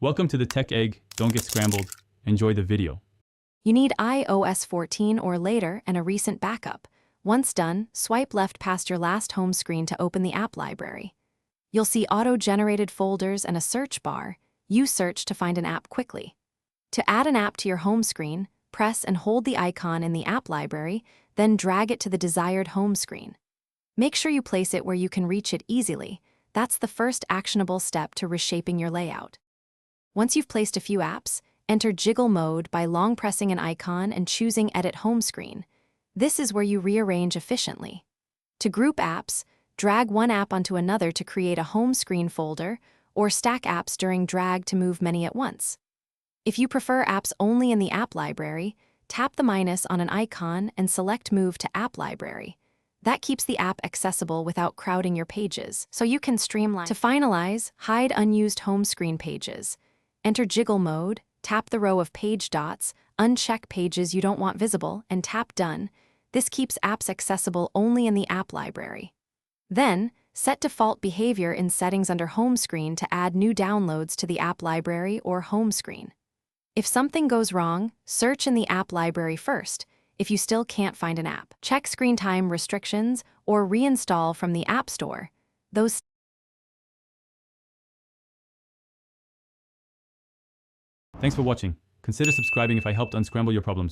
Welcome to the Tech Egg. Don't get scrambled. Enjoy the video. You need iOS 14 or later and a recent backup. Once done, swipe left past your last home screen to open the app library. You'll see auto-generated folders and a search bar. You search to find an app quickly. To add an app to your home screen, press and hold the icon in the app library, then drag it to the desired home screen. Make sure you place it where you can reach it easily. That's the first actionable step to reshaping your layout. Once you've placed a few apps, enter jiggle mode by long pressing an icon and choosing Edit Home Screen. This is where you rearrange efficiently. To group apps, drag one app onto another to create a home screen folder, or stack apps during drag to move many at once. If you prefer apps only in the app library, tap the minus on an icon and select Move to App Library. That keeps the app accessible without crowding your pages, so you can streamline. To finalize, hide unused home screen pages. Enter jiggle mode, tap the row of page dots, uncheck pages you don't want visible, and tap Done. This keeps apps accessible only in the app library. Then, set default behavior in settings under home screen to add new downloads to the app library or home screen. If something goes wrong, search in the app library first. If you still can't find an app, check screen time restrictions or reinstall from the App Store. Thanks for watching. Consider subscribing if I helped unscramble your problems.